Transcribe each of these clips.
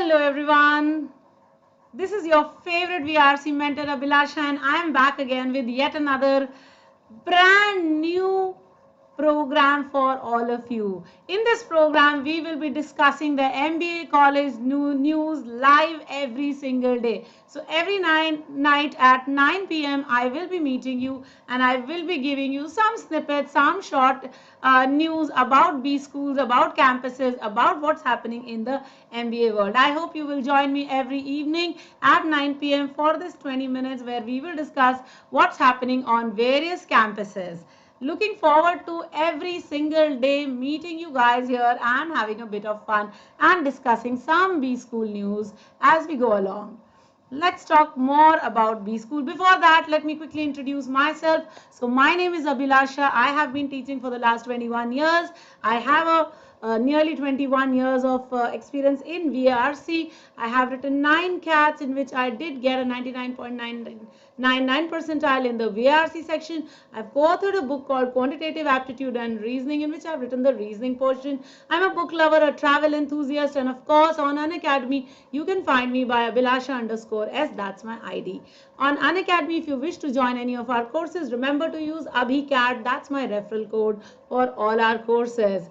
Hello everyone. This is your favorite VRC mentor Abhilasha and I am back again with yet another brand new program for all of you. In this program, we will be discussing the MBA college news live every single day. So every night at 9 p.m. I will be meeting you and I will be giving you some snippets, some short news about B schools, about campuses, about what's happening in the MBA world. I hope you will join me every evening at 9 p.m. for this 20 minutes where we will discuss what's happening on various campuses. Looking forward to every single day meeting you guys here and having a bit of fun and discussing some B school news as we go along. Let's talk more about B school. Before that, let me quickly introduce myself. So my name is Abhilasha. I have been teaching for the last 21 years. I have nearly 21 years of experience in VRC. I have written 9 CATs in which I did get a 99.999 percentile in the VRC section. I've co-authored a book called Quantitative Aptitude and Reasoning in which I've written the reasoning portion. I'm a book lover, a travel enthusiast, and of course on Unacademy you can find me by Abhilasha_S. That's my ID. On Unacademy, if you wish to join any of our courses, remember to use AbhiCat. That's my referral code for all our courses.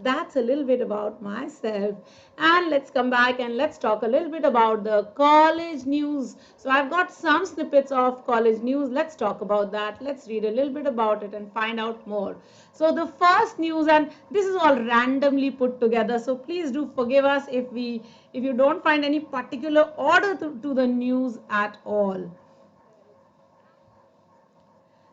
That's a little bit about myself. And let's come back and let's talk a little bit about the college news. So I've got some snippets of college news. Let's talk about that. Let's read a little bit about it and find out more. So the first news, and this is all randomly put together. So please do forgive us if you don't find any particular order to the news at all.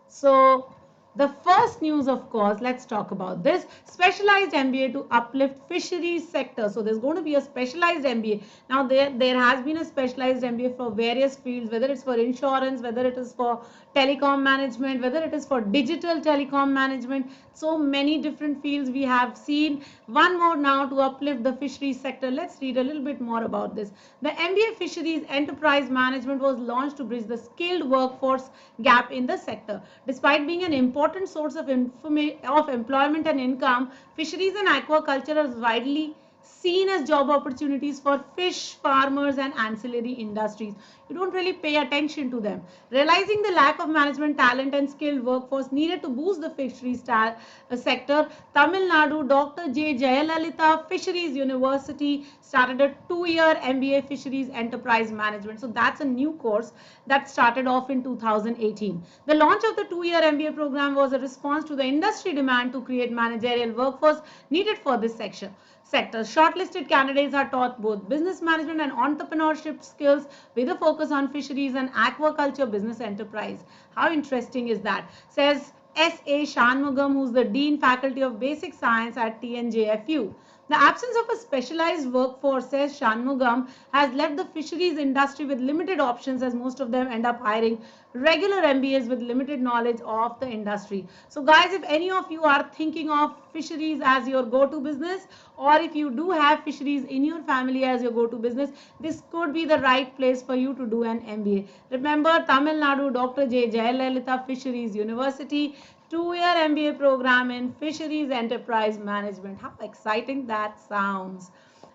So the first news, of course, let's talk about this. Specialized MBA to uplift fisheries sector. So there's going to be a specialized MBA. Now there has been a specialized MBA for various fields, whether it's for insurance, whether it is for telecom management, whether it is for digital telecom management. So many different fields we have seen. One more now to uplift the fisheries sector. Let's read a little bit more about this. The MBA Fisheries Enterprise Management was launched to bridge the skilled workforce gap in the sector. Despite being an important source of employment and income, fisheries and aquaculture are widely seen as job opportunities for fish farmers and ancillary industries. You don't really pay attention to them. Realizing the lack of management talent and skilled workforce needed to boost the fisheries sector, Tamil Nadu Dr. J. Jayalalita Fisheries University started a 2-year MBA Fisheries Enterprise Management. So that's a new course that started off in 2018. The launch of the 2-year MBA program was a response to the industry demand to create managerial workforce needed for this sector. Shortlisted candidates are taught both business management and entrepreneurship skills with a focus on fisheries and aquaculture business enterprise. How interesting is that? Says S.A. Shanmugam, who's the Dean Faculty of Basic Science at TNJFU. The absence of a specialized workforce, says Shanmugam, has left the fisheries industry with limited options as most of them end up hiring regular MBAs with limited knowledge of the industry. So guys, if any of you are thinking of fisheries as your go-to business, or if you do have fisheries in your family as your go-to business, this could be the right place for you to do an MBA. Remember, Tamil Nadu Dr. J. Jayalalita Fisheries University, 2-year MBA program in Fisheries Enterprise Management. How exciting that sounds.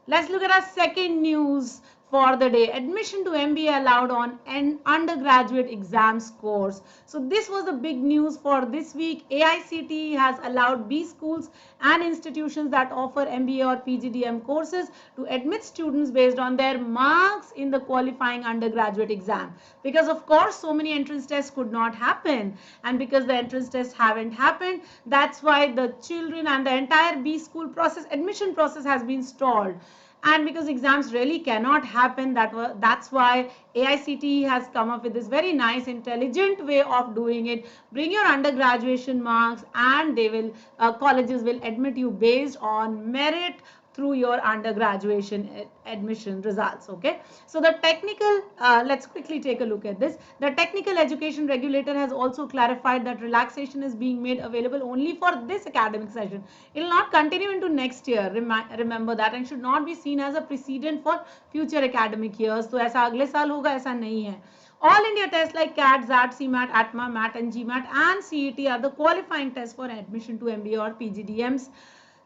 Let's look at our second news for the day. Admission to MBA allowed on an undergraduate exam scores. So this was the big news for this week. AICTE has allowed B schools and institutions that offer MBA or PGDM courses to admit students based on their marks in the qualifying undergraduate exam. Because of course so many entrance tests could not happen, and because the entrance tests haven't happened, that's why the children and the entire B school process, admission process, has been stalled. And because exams really cannot happen, that's why AICTE has come up with this very nice, intelligent way of doing it. Bring your undergraduation marks and they will colleges will admit you based on merit through your undergraduation admission results. Okay, so the technical, let's quickly take a look at this. The technical education regulator has also clarified that relaxation is being made available only for this academic session. It will not continue into next year. Remember that, and should not be seen as a precedent for future academic years. तो ऐसा अगले साल होगा, ऐसा नहीं है. All India tests like CAT, XAT, CMAT, ATMA, MAT and GMAT and CET are the qualifying tests for admission to MBA or PGDMs.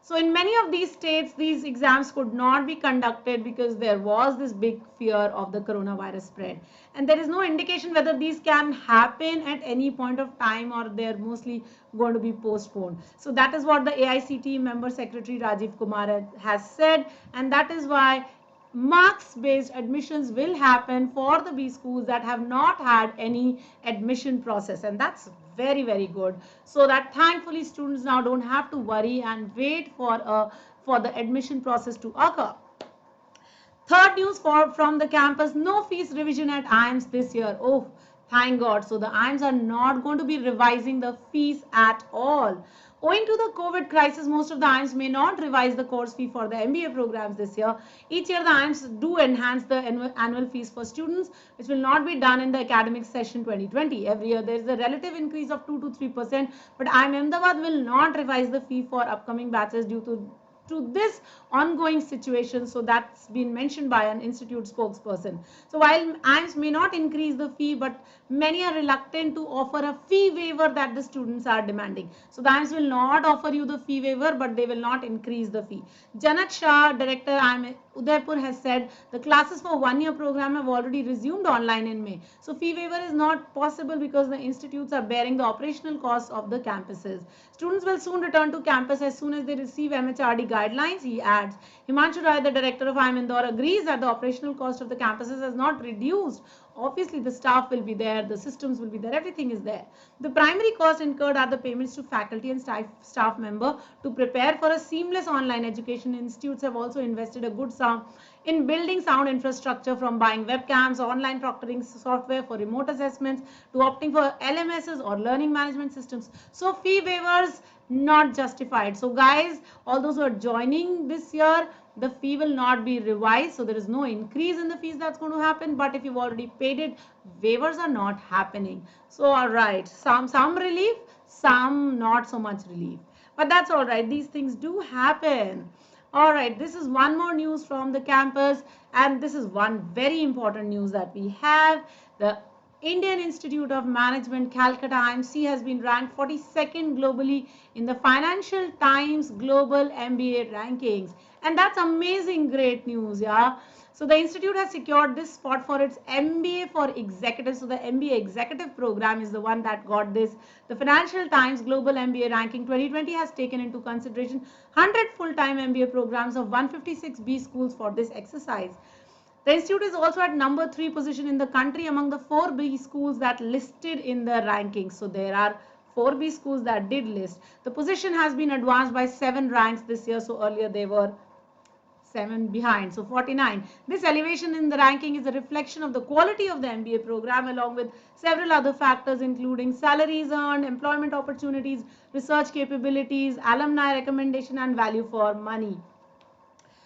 So in many of these states, these exams could not be conducted because there was this big fear of the coronavirus spread. And there is no indication whether these can happen at any point of time or they're mostly going to be postponed. So that is what the AICTE member secretary Rajiv Kumar has said, and that is why marks based admissions will happen for the B schools that have not had any admission process, and that's very good, so that thankfully students now don't have to worry and wait for the admission process to occur. Third news from the campus, no fees revision at IIMS this year. Oh, thank God. So the IIMS are not going to be revising the fees at all. Owing to the COVID crisis, most of the IIMS may not revise the course fee for the MBA programs this year. Each year, the IIMS do enhance the annual fees for students, which will not be done in the academic session 2020. Every year, there is a relative increase of 2 to 3%, but IIM Ahmedabad will not revise the fee for upcoming batches due to this ongoing situation. So that's been mentioned by an institute spokesperson. So while IIMS may not increase the fee, but many are reluctant to offer a fee waiver that the students are demanding. So the IIMS will not offer you the fee waiver, but they will not increase the fee. Janat Shah, director IIM Udaipur, has said the classes for 1 year program have already resumed online in May. So fee waiver is not possible because the institutes are bearing the operational costs of the campuses. Students will soon return to campus as soon as they receive MHRD guidelines, he adds. Himanshu Rai, the director of IIM Indore, agrees that the operational cost of the campuses has not reduced. Obviously, the staff will be there, the systems will be there, everything is there. The primary cost incurred are the payments to faculty and staff member to prepare for a seamless online education. Institutes have also invested a good sum in building sound infrastructure, from buying webcams, online proctoring software for remote assessments, to opting for LMSs or learning management systems. So fee waivers not justified. So guys, all those who are joining this year, the fee will not be revised. So there is no increase in the fees that's going to happen. But if you've already paid it, waivers are not happening. So all right, some relief, some not so much relief. But that's all right. These things do happen. All right, this is one more news from the campus, and this is one very important news that we have. The Indian Institute of Management, Calcutta, IIMC, has been ranked 42nd globally in the Financial Times Global MBA rankings. And that's amazing, great news, yeah. So the institute has secured this spot for its MBA for executives. So the MBA executive program is the one that got this. The Financial Times Global MBA ranking 2020 has taken into consideration 100 full-time MBA programs of 156 B schools for this exercise. The institute is also at number 3 position in the country among the 4 B schools that listed in the rankings. So there are 4 B schools that did list. The position has been advanced by 7 ranks this year. So earlier they were 7 behind, so 49. This elevation in the ranking is a reflection of the quality of the MBA program, along with several other factors including salaries earned, employment opportunities, research capabilities, alumni recommendation, and value for money.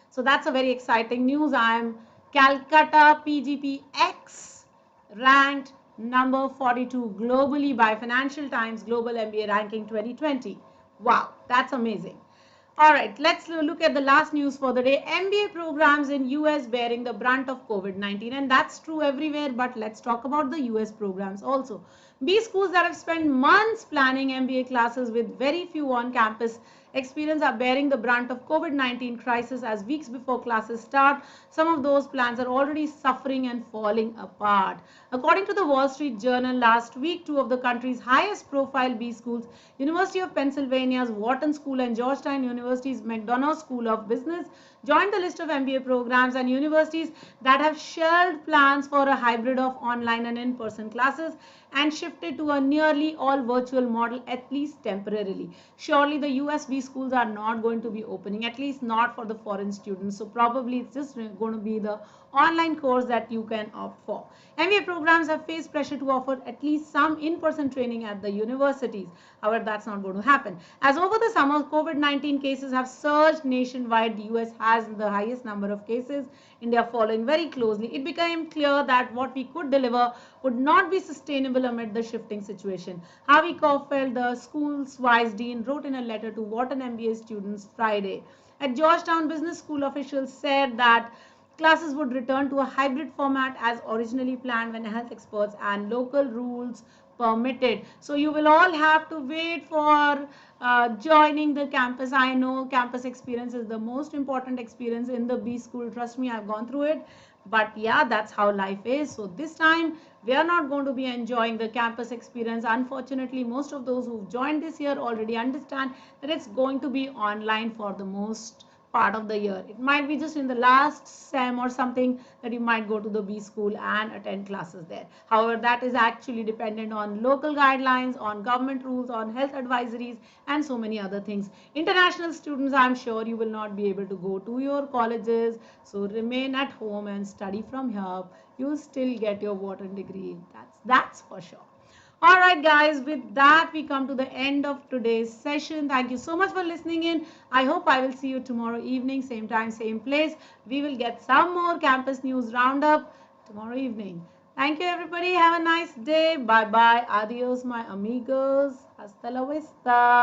So that's a very exciting news. IIM Calcutta PGPX ranked number 42 globally by Financial Times Global MBA Ranking 2020. Wow, that's amazing. All right, let's look at the last news for the day. MBA programs in US bearing the brunt of COVID-19, and that's true everywhere, but let's talk about the US programs also. B schools that have spent months planning MBA classes with very few on-campus experience are bearing the brunt of COVID-19 crisis, as weeks before classes start, some of those plans are already suffering and falling apart. According to the Wall Street Journal, last week, 2 of the country's highest profile B schools, University of Pennsylvania's Wharton School and Georgetown University's McDonough School of Business, joined the list of MBA programs and universities that have shelved plans for a hybrid of online and in-person classes and shifted to a nearly all virtual model, at least temporarily. Surely the USB schools are not going to be opening, at least not for the foreign students. So probably it's just going to be the online course that you can opt for. MBA programs have faced pressure to offer at least some in-person training at the universities. However, that's not going to happen. As over the summer, COVID-19 cases have surged nationwide. The US has the highest number of cases, India following very closely. It became clear that what we could deliver would not be sustainable amid the shifting situation. Harvey Caufeld, the school's vice dean, wrote in a letter to Wharton MBA students Friday. At Georgetown, business school officials said that classes would return to a hybrid format as originally planned when health experts and local rules permitted. So you will all have to wait for joining the campus. I know campus experience is the most important experience in the B school. Trust me, I've gone through it. But yeah, that's how life is. So this time we are not going to be enjoying the campus experience. Unfortunately, most of those who've joined this year already understand that it's going to be online for the most part of the year. It might be just in the last sem or something that you might go to the B school and attend classes there. However, that is actually dependent on local guidelines, on government rules, on health advisories, and so many other things. International students, I'm sure you will not be able to go to your colleges, so remain at home and study from here. You'll still get your water degree. That's for sure. All right, guys, with that, we come to the end of today's session. Thank you so much for listening in. I hope I will see you tomorrow evening, same time, same place. We will get some more campus news roundup tomorrow evening. Thank you, everybody. Have a nice day. Bye-bye. Adios, my amigos. Hasta la vista.